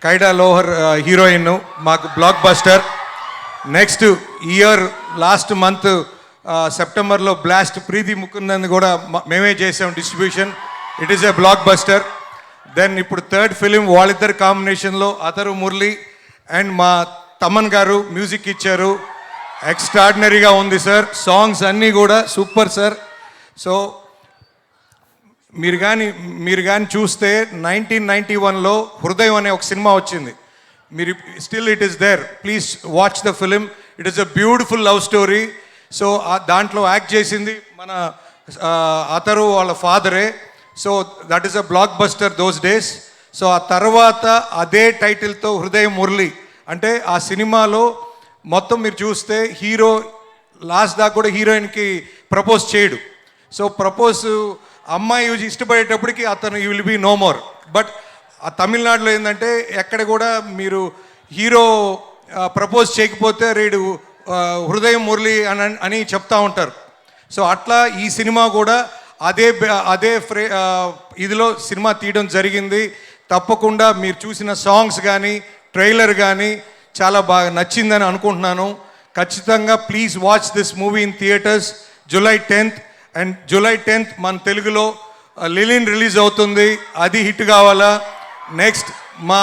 Kayadu Lohar heroine మాకు blockbuster. Next year last month సెప్టెంబర్లో బ్లాస్ట్ ప్రీతి ముకుందన్ కూడా మేమే చేసాం డిస్ట్రిబ్యూషన్. It is a blockbuster. Then ఇప్పుడు 3rd ఫిలిం వాళ్ళిద్దరు కాంబినేషన్లో అతరు మురళి అండ్ మా తమన్ గారు మ్యూజిక్ ఇచ్చారు. ఎక్స్ట్రాడినరీగా ఉంది సార్, సాంగ్స్ అన్నీ కూడా సూపర్ సార్. సో మీరు కానీ చూస్తే 1991లో హృదయం అనే ఒక సినిమా వచ్చింది. మీరు still it is there. Please watch the film. It is a beautiful love story. So దాంట్లో యాక్ట్ చేసింది మన అతరు వాళ్ళ ఫాదరే. So that is a blockbuster those days. So ఆ తర్వాత అదే టైటిల్తో హృదయ మురళి, అంటే ఆ సినిమాలో మొత్తం మీరు చూస్తే హీరో లాస్ట్ దాకా కూడా హీరోయిన్కి ప్రపోజ్ చేయడు. సో ప్రపోజ్ అమ్మాయి ఇష్టపడేటప్పటికి అతను you will be no more. But ఆ తమిళనాడులో ఏంటంటే ఎక్కడ కూడా మీరు హీరో ప్రపోజ్ చేయకపోతే రేడు హృదయం మురళి అని చెప్తా ఉంటారు. సో అట్లా ఈ సినిమా కూడా అదే ఇదిలో సినిమా తీయడం జరిగింది. తప్పకుండా మీరు చూసిన సాంగ్స్ కానీ ట్రైలర్ కానీ చాలా బాగా నచ్చిందని అనుకుంటున్నాను. ఖచ్చితంగా please watch this movie in theatres July 10th. And July 10th మన తెలుగులో లిలిన్ రిలీజ్ అవుతుంది, అది హిట్ కావాలా. నెక్స్ట్ మా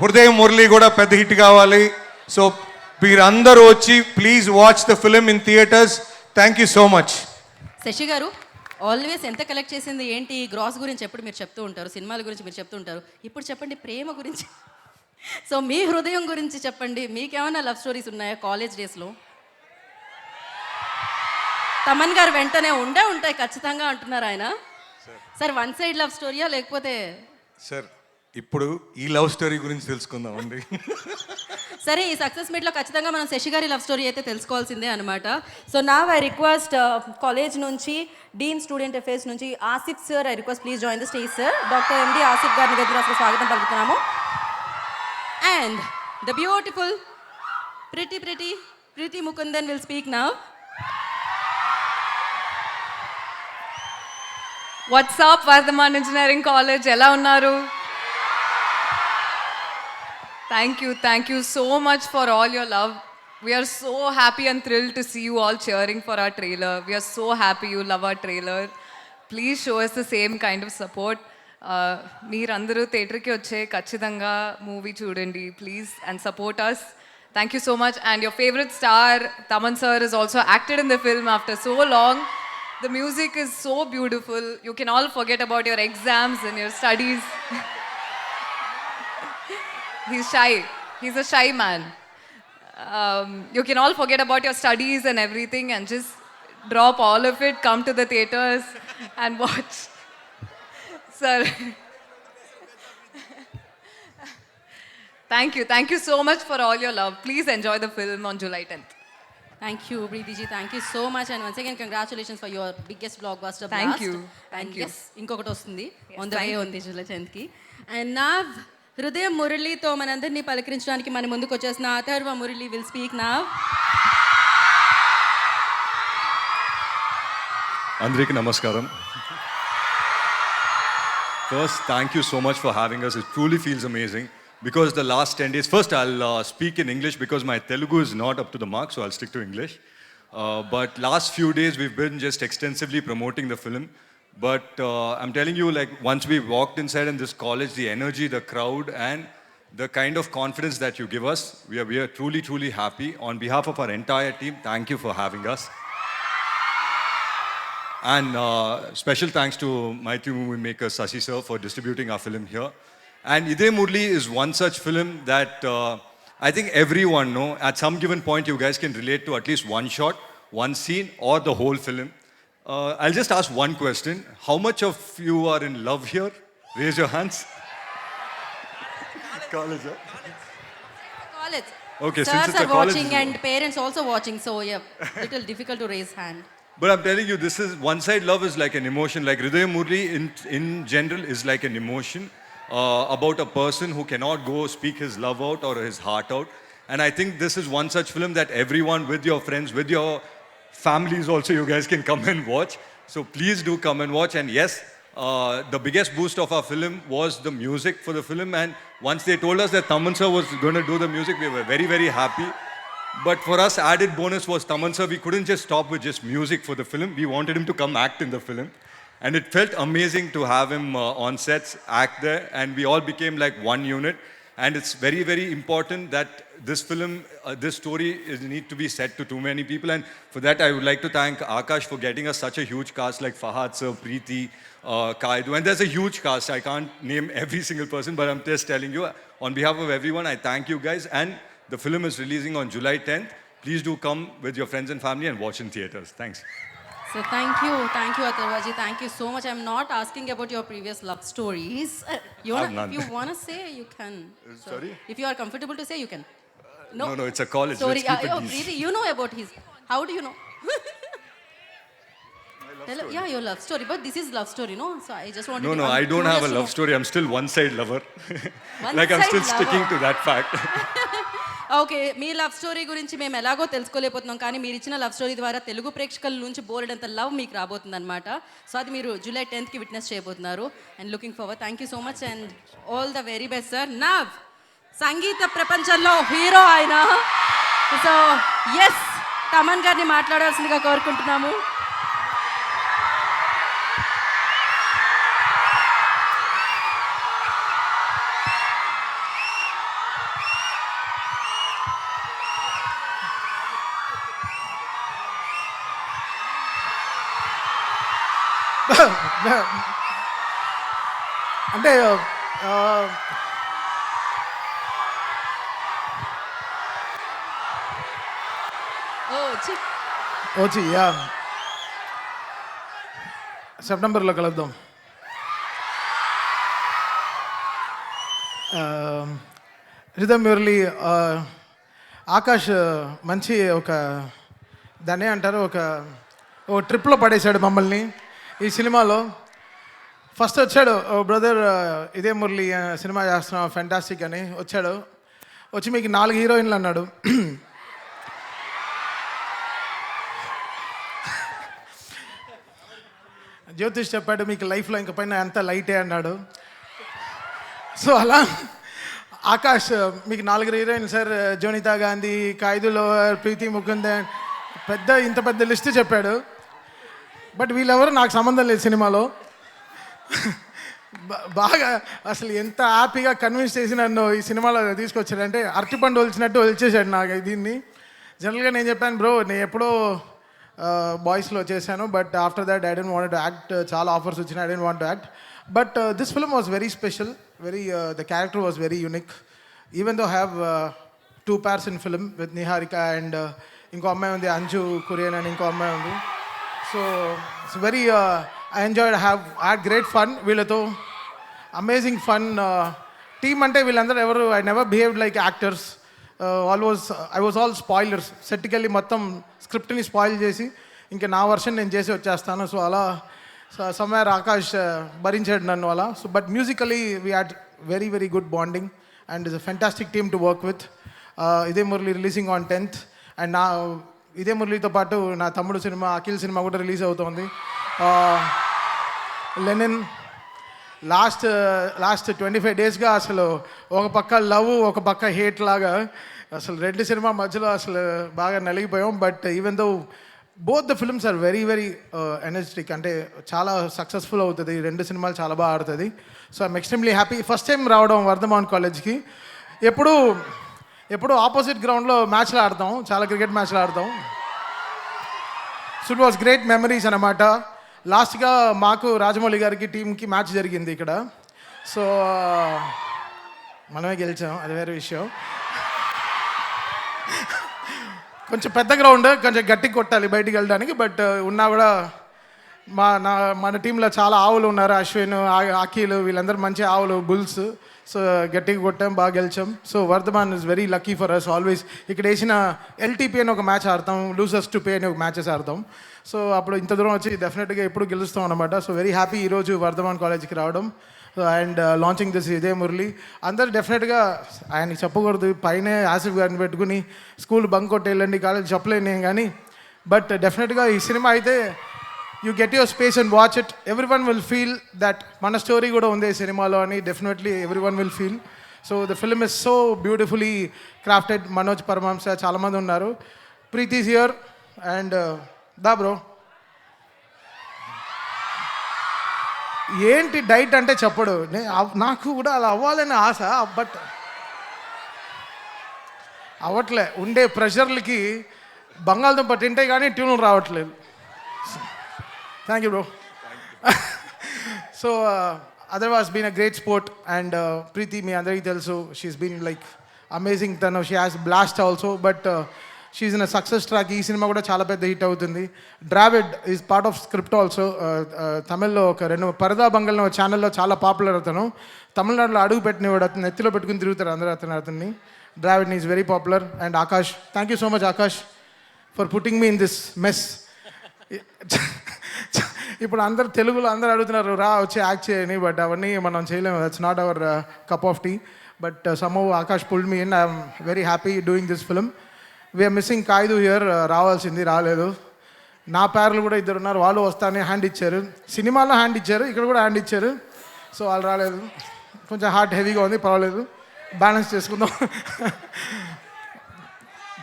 హృదయం మురళి కూడా పెద్ద హిట్ కావాలి. సో మీరందరూ వచ్చి please watch the film in theatres. Thank you so much. Sasi గారు ఆల్వేస్ ఎంత కలెక్ట్ చేసింది ఏంటి గ్రాస్ గురించి ఎప్పుడు మీరు చెప్తూ ఉంటారు, సినిమాల గురించి మీరు చెప్తూ ఉంటారు. ఇప్పుడు చెప్పండి ప్రేమ గురించి. సో మీ హృదయం గురించి చెప్పండి. మీకేమైనా లవ్ స్టోరీస్ ఉన్నాయా కాలేజ్ డేస్లో? తమన్ గారు వెంటనే ఉంటాయి ఖచ్చితంగా అంటున్నారు ఆయన. సార్ వన్ సైడ్ లవ్ స్టోరీయా లేకపోతే? సార్ ఇప్పుడు ఈ లవ్ స్టోరీ గురించి తెలుసుకుందామండి. సరే, ఈ సక్సెస్ మీట్లో ఖచ్చితంగా మనం శశి గారి లవ్ స్టోరీ అయితే తెలుసుకోవాల్సిందే అనమాట. సో నా ఐ రిక్వెస్ట్ కాలేజ్ నుంచి డీన్ స్టూడెంట్ అఫేర్స్ నుంచి Asif sir, I request please join the stage sir. Doctor MD Asif గారిని దగ్గర అసలు స్వాగతం పలుకుతున్నాము. And the beautiful Preity Mukundan will speak now. What's up Vardhaman engineering college, ఎలా ఉన్నారు? Thank you so much for all your love. We are so happy and thrilled to see you all cheering for our trailer. We are so happy you love our trailer. Please show us the same kind of support. Meerandaru theatre ki vache kachidanga movie chudandi please and support us. Thank you so much. And your favorite star Taman sir has also acted in the film after so long. The music is so beautiful. You can all forget about your exams and your studies. He's shy. He's a shy man. You can all forget about your studies and everything and just drop all of it, come to the theaters and watch. Sir. Thank you so much for all your love. Please enjoy the film on July 10th. Thank you, Preeti ji. Thank you so much. And once again, congratulations for your biggest blockbuster blast. Thank you. And yes, ఇంకొకటి వస్తుంది on the way ఉంది July 10th కి. And now హృదయం మురళితో మనందరినీ పలకరించడానికి మన ముందుకు వచ్చేసిన Atharva Murali will speak now. అందరికీ నమస్కారం. First, thank you so much for having us. It truly feels amazing because the last 10 days, first I'll speak in English because my Telugu is not up to the mark, so I'll stick to English. But last few days we've been just extensively promoting the film. But I'm telling you, like, once we walked inside in this college, the energy, the crowd, and the kind of confidence that you give us, we are truly, truly happy. On behalf of our entire team, thank you for having us. And special thanks to my two movie maker, Sashi sir, for distributing our film here. And Ide Murli is one such film that I think everyone know. At some given point, you guys can relate to at least one shot, one scene, or the whole film. I'll just ask one question. How much of you are in love here? Raise your hands. College, huh? College. Okay, Sirs since it's are a college. watching and parents also watching, so yeah, little difficult to raise hand. But I'm telling you, this is one side love is like an emotion. Like Hridaya Murli in general is like an emotion about a person who cannot go speak his love out or his heart out. And I think this is one such film that everyone, with your friends, with your families also, you guys can come and watch. So please do come and watch. And yes, the biggest boost of our film was the music for the film. And once they told us that Taman sir was going to do the music, we were very, very happy. But for us, added bonus was Taman sir. We couldn't just stop with just music for the film. We wanted him to come act in the film. And it felt amazing to have him on sets, act there. And we all became like one unit. And it's very, very important that this film, this story need to be said to too many people. And for that, I would like to thank Akash for getting us such a huge cast like Fahad sir, Preeti, Kaidu. And there's a huge cast. I can't name every single person, but I'm just telling you, on behalf of everyone, I thank you guys. And The film is releasing on July 10th. Please do come with your friends and family and watch in theaters. Thanks. So thank you, Atharvaji. Thank you so much. I'm not asking about your previous love stories. If you wanna say, you can. Sorry? If you are comfortable to say, you can. No, it's a college. Story. Let's keep it easy. Preeti, you know about his. How do you know? Yeah, your love story. But this is love story, no? So I just wanted to. No, I don't have a love story. I'm still one-side lover. Like I'm still sticking to that fact. Okay, me love story గురించి మేము ఎలాగో తెలుసుకోలేకపోతున్నాం, కానీ మీరు ఇచ్చిన లవ్ స్టోరీ ద్వారా తెలుగు ప్రేక్షకుల నుంచి బోలెడంత లవ్ మీకు రాబోతుంది అనమాట. సో అది మీరు జూలై 10th విట్నెస్ చేయబోతున్నారు. And looking forward. Thank you so much and all the very best sir. Now సంగీత ప్రపంచంలో హీరో ఆయన. సో ఎస్, తమన్ గారిని మాట్లాడాల్సిందిగా కోరుకుంటున్నాము. అంటే వచ్చి యా సెప్టెంబర్లో కలుద్దాం. రిధమ్ మురళి, ఆకాష్ మంచి ఒక దాన్ని అంటారు ఒక ట్రిప్లో పడేశాడు మమ్మల్ని ఈ సినిమాలో. ఫస్ట్ వచ్చాడు, బ్రదర్ ఇదే మురళి సినిమా చేస్తున్నాం ఫెంటాస్టిక్ అని వచ్చాడు. వచ్చి మీకు 4 హీరోయిన్లు అన్నాడు. జ్యోతిష్ చెప్పాడు మీకు లైఫ్లో ఇంక పైన అంత లైటే అన్నాడు. సో అలా ఆకాష్ మీకు 4 హీరోయిన్లు సార్, జోనితా గాంధీ, ఖైదులో ప్రీతి ముకుందన్, ఇంత పెద్ద లిస్ట్ చెప్పాడు. బట్ వీళ్ళెవరు నాకు సంబంధం లేదు సినిమాలో. బాగా అసలు ఎంత హ్యాపీగా కన్విన్స్ చేసి నన్ను ఈ సినిమాలో తీసుకొచ్చాడంటే అరటిపండు ఒలిచినట్టు ఒలిచేసాడు నాకు దీన్ని. జనరల్గా నేను చెప్పాను బ్రో, నేను ఎప్పుడో బాయ్స్లో చేశాను, but after that I don't want to act. చాలా ఆఫర్స్ వచ్చినాయి, I don't want to act. But this film was very special, the character was very unique. Even though have 2 pairs in film with Niharika and ఇంకో అమ్మాయి ఉంది అంజు కురియన్ అని ఇంకో అమ్మాయి ఉంది. So it's very I enjoyed, had great fun వీళ్ళతో, అమేజింగ్ ఫన్. టీమ్ అంటే వీళ్ళందరూ ఎవరు, I never behaved like actors. I was all spoilers. సెట్కి వెళ్ళి మొత్తం స్క్రిప్ట్ని స్పాయిల్ చేసి ఇంకా నా వర్షన్ నేను చేసి వచ్చేస్తాను. సో అలా సమ్వేర్ ఆకాష్ భరించాడు నన్ను అలా. So but musically we had very very good bonding and it's a fantastic team to work with. ఇదే Murali releasing on 10th and ఇదే మురళితో పాటు నా తమ్ముడు సినిమా అఖిల్ సినిమా కూడా రిలీజ్ అవుతోంది. లెనిన్ లాస్ట్ 25 daysగా అసలు ఒక పక్క లవ్ ఒక పక్క హేట్ లాగా అసలు 2 సినిమా మధ్యలో అసలు బాగా నలిగిపోయాం. But even though both the films are very very energetic, అంటే చాలా సక్సెస్ఫుల్ అవుతుంది. 2 సినిమాలు చాలా బాగా ఆడుతుంది. So I'm extremely happy. First time రావడం వర్ధమాన్ కాలేజ్కి. ఎప్పుడు ఆపోజిట్ గ్రౌండ్లో మ్యాచ్లు ఆడతాం, చాలా క్రికెట్ మ్యాచ్లు ఆడతాం. So it was great memories అన్నమాట. లాస్ట్గా మాకు రాజమౌళి గారికి టీంకి మ్యాచ్ జరిగింది ఇక్కడ. సో మనమే గెలిచాం, అది వేరే విషయం. కొంచెం పెద్ద గ్రౌండ్, కొంచెం గట్టిగా కొట్టాలి బయటికి వెళ్ళడానికి. బట్ ఉన్నా కూడా మన టీంలో చాలా ఆవులు ఉన్నారు, అశ్విన్, అఖిల్, వీళ్ళందరూ మంచి ఆవులు, బుల్స్. సో గట్టిగా కొట్టాం, బాగా గెలిచాం. So Vardhaman is very lucky for us always. ఇక్కడ వేసిన ఎల్టీపీ అని ఒక మ్యాచ్ ఆడతాం, లూజర్స్ టు పే అని ఒక మ్యాచెస్ ఆడతాం. సో అప్పుడు ఇంత దూరం వచ్చి డెఫినెట్గా ఎప్పుడు గెలుస్తాం అనమాట. సో వెరీ హ్యాపీ ఈరోజు వర్ధమాన్ కాలేజ్కి రావడం అండ్ లాంచింగ్ దిస్ ఇదే మురళి. అందరు డెఫినెట్గా ఆయనకి చెప్పకూడదు, పైనే ఆసిఫ్ గారిని పెట్టుకుని స్కూల్ బంక్ కొట్టి వెళ్ళండి కాలేజ్ చెప్పలేను కానీ, బట్ డెఫినెట్గా ఈ సినిమా అయితే you get your space and watch it. Everyone will feel that మన స్టోరీ కూడా ఉంది ఈ సినిమాలో అని definitely everyone will feel. So the film is so beautifully crafted. Manoj Paramahamsa చాలామంది ఉన్నారు. ప్రీతి is here and దా బ్రో. ఏంటి డైట్ అంటే చెప్పడు, నాకు కూడా అలా అవ్వాలని ఆశ, బట్ అవ్వట్లే. ఉండే ప్రెషర్లకి బంగాళదుంప తింటే కానీ ట్యూన్ రావట్లేదు. Thank you, bro. So, otherwise, been a great sport. And Preeti, me andariki telusu, she's been like amazing తను. She has blast also, but she's in a success track. ఈ సినిమా కూడా చాలా పెద్ద హిట్ అవుతుంది. Dravid is part of script also. తమిళ్లో ఒక 2 పరదా బంగళం ఛానల్లో చాలా పాపులర్ అతను. తమిళనాడులో అడుగు పెట్టినవాడు, అతను నెత్తిలో పెట్టుకుని తిరుగుతారు అందరూ అతన్ని. Dravid is very popular. And Akash, thank you so much Akash for putting me in this mess. ఇప్పుడు అందరు తెలుగులో అందరూ అడుగుతున్నారు రా వచ్చి యాక్ట్ చేయని, బట్ అవన్నీ మనం చేయలేము. That's not our cup of tea. But somehow Akash pulled me in. I'm very happy doing this film. We are missing Kayadu here. రావాల్సింది రాలేదు. నా పేర్లు కూడా 2 ఉన్నారు, వాళ్ళు వస్తానే హ్యాండ్ ఇచ్చారు. సినిమాలో హ్యాండ్ ఇచ్చారు, ఇక్కడ కూడా హ్యాండ్ ఇచ్చారు. సో వాళ్ళు రాలేదు. కొంచెం హార్ట్ హెవీగా ఉంది, పర్వాలేదు, బ్యాలెన్స్ చేసుకుందాం.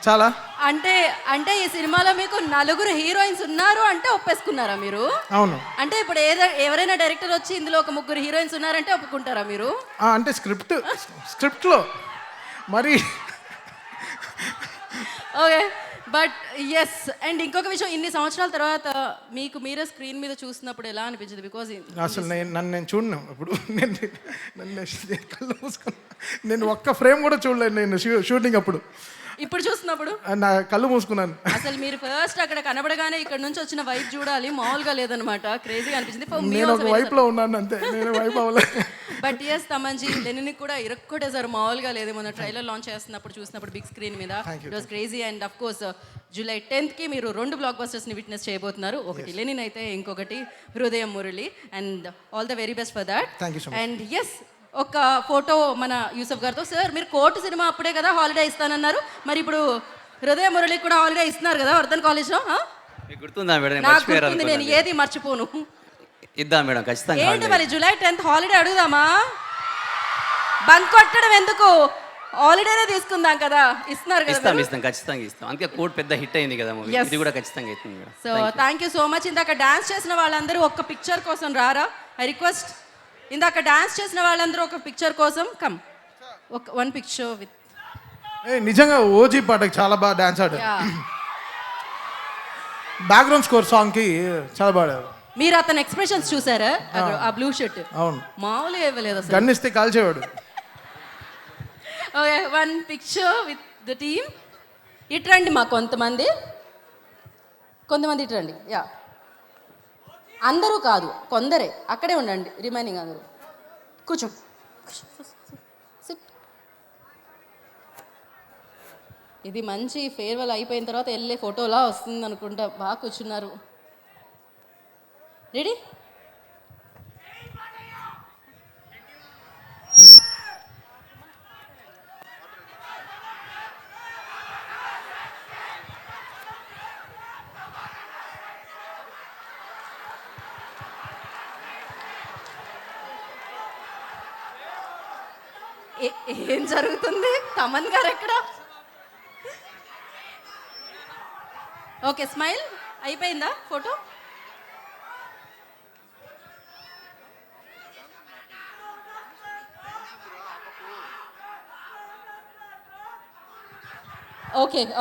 చాలా అంటే ఈ సినిమాలో మీకు 4 హీరోయిన్స్ ఉన్నారు అంటే ఒప్పేసుకున్నారా మీరు? అవును. అంటే ఇప్పుడు ఎవరైనా డైరెక్టర్ వచ్చి ఇందులో ఒక 3 హీరోయిన్స్ ఉన్నారంటే ఒప్పుకుంటారా మీరు? అంటే స్క్రిప్ట్లో మరి. Okay, but yes. అండ్ ఇంకొక విషయం, ఇన్ని సంవత్సరాల తర్వాత మీకు మీరే స్క్రీన్ మీద చూసినప్పుడు ఎలా అనిపించింది? బికాజ్ అసలు నేను చూడను ఇప్పుడు. నన్ను కళ్ళు మూసుకున్నా. నేను ఒక్క ఫ్రేమ్ కూడా చూడలేదు నేను షూటింగ్ అప్పుడు. ఇప్పుడు చూస్తున్నప్పుడు నా కళ్ళు మూసుకున్నాను. అసలు మీరు ఫస్ట్ అక్కడ కనబడగానే ఇక్కడ నుంచి వచ్చిన వైపు చూడాలి, మామూలుగా లేదనమాట. క్రేజీగా అనిపించింది. నేను ఒక వైపులో ఉన్నాను అంతే, నేను వైపు అవ్వలేదు. బట్ ఎస్ తమన్జీ, లెనిన్ కూడా ఇరక్కొట్టేసారు, మామూలుగా లేదు. మన ట్రైలర్ లాంచ్ చేస్తున్నప్పుడు చూసినప్పుడు బిగ్ స్క్రీన్ మీద it was crazy. And of course July 10th మీరు 2 బ్లాక్ బస్టర్స్ని విట్నెస్ చేయబోతున్నారు. ఒకటి లెనిన్ అయితే, ఇంకొకటి Hridayam Murali. And all the very best for that. And yes, ఒక ఫోటో మన యూసఫ్ గారితో. సార్, మీరు కోర్టు సినిమా అప్పుడే కదా హాలిడే ఇస్తానన్నారు, మరి ఇప్పుడు హృదయ మురళికి కూడా హాలిడే ఇస్తున్నారు కదా వర్ధన్ కాలేజ్లో? గుర్తుందా మేడం? నాకు గుర్తుంది, నేను ఏది మర్చిపోను. ఇద్దాం మేడం, ఖచ్చితంగా. ఏంటి మరి జూలై 10th హాలిడే అడుగుదామా? బంక్ కొట్టడం ఎందుకు, హాలిడేనే తీసుకుందాం కదా. ఇస్తున్నారు కదా. ఇస్తాం, ఖచ్చితంగా ఇస్తాం. అందుకే కోర్టు పెద్ద హిట్ అయింది కదా మూవీ, ఇది కూడా ఖచ్చితంగా అవుతుంది madam. So thank you so much. ఇందాక డాన్స్ చేసిన వాళ్ళందరూ ఒక్క పిక్చర్ కోసం రారా? I request. ఇందాక డాన్స్ చేసిన వాళ్ళందరూ ఒక పిక్చర్ కోసం కమ్. One picture with. నిజంగా ఓజీ పాటకి చాలా బాగా డాన్స్ ఆడారు. బ్యాక్గ్రౌండ్ స్కోర్ సాంగ్కి చాలా బాగా. మీరు అతని ఎక్స్ప్రెషన్స్ చూసారా? ఆ బ్లూ షర్ట్ అవును, మామూలుగా ఇవ్వలేదు అసలు. గన్నిస్తే కాల్చేవాడు. Okay, one picture with the team. ఇట్రండి మా కొంతమంది ఇట్రండి. యా, అందరూ కాదు, కొందరే. అక్కడే ఉండండి, రిమైనింగ్ అందరూ కూర్చో. ఇది మంచి ఫేర్వెల్ అయిపోయిన తర్వాత వెళ్ళే ఫోటోలా వస్తుంది అనుకుంటా. బాగా కూర్చున్నారు. రెడీ? ఏం జరుగుతుంది? తమన్ గారు ఎక్కడ? ఓకే, స్మైల్ అయిపోయిందా ఫోటో?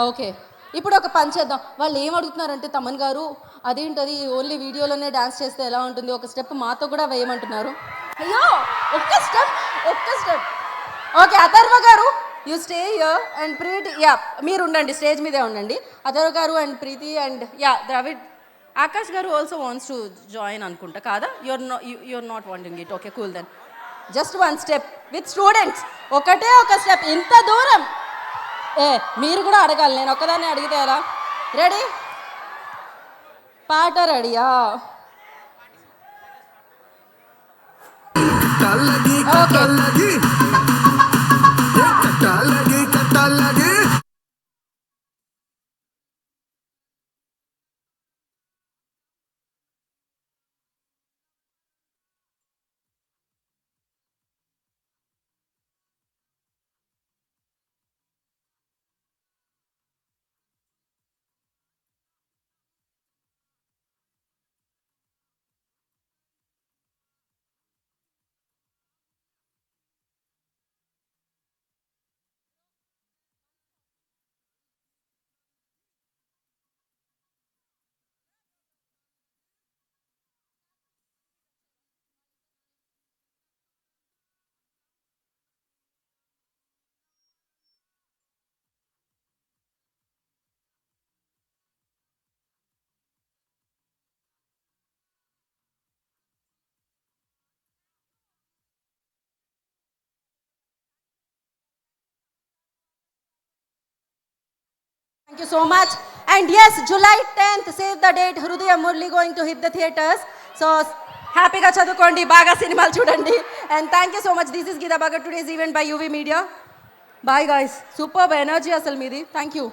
ఓకే, ఇప్పుడు ఒక పని చేద్దాం. వాళ్ళు ఏం అడుగుతున్నారంటే, తమన్ గారు అదేంటది ఓన్లీ వీడియోలోనే డాన్స్ చేస్తే ఎలా ఉంటుంది, ఒక స్టెప్ మాతో కూడా వేయమంటున్నారు. అయ్యో, ఒక్క స్టెప్. ఓకే, అథర్వ గారు you stay here and Preethi, yeah మీరు ఉండండి, స్టేజ్ మీదే ఉండండి. అథర్వ గారు and Preethi and yeah Dravid. Akash గారు ఆల్సో వాంట్స్ టు జాయిన్ అనుకుంటా కాదా? You're not wanting it. Okay, cool then. Just one step with students. ఒకటే ఒక స్టెప్. ఇంత దూరం మీరు కూడా అడగాలి, నేను ఒక్కదాన్ని అడిగితే ఎలా? రెడీ? పాట రెడీయా? Okay. Thank you so much. And yes, July 10th, save the date, Hrudaya Murli going to hit the theatres. So హ్యాపీగా చదువుకోండి, బాగా సినిమాలు చూడండి. And thank you so much. This is Geeta Bhagat today's event by UV media. Bye guys. Super energy అసలు మీది. Thank you.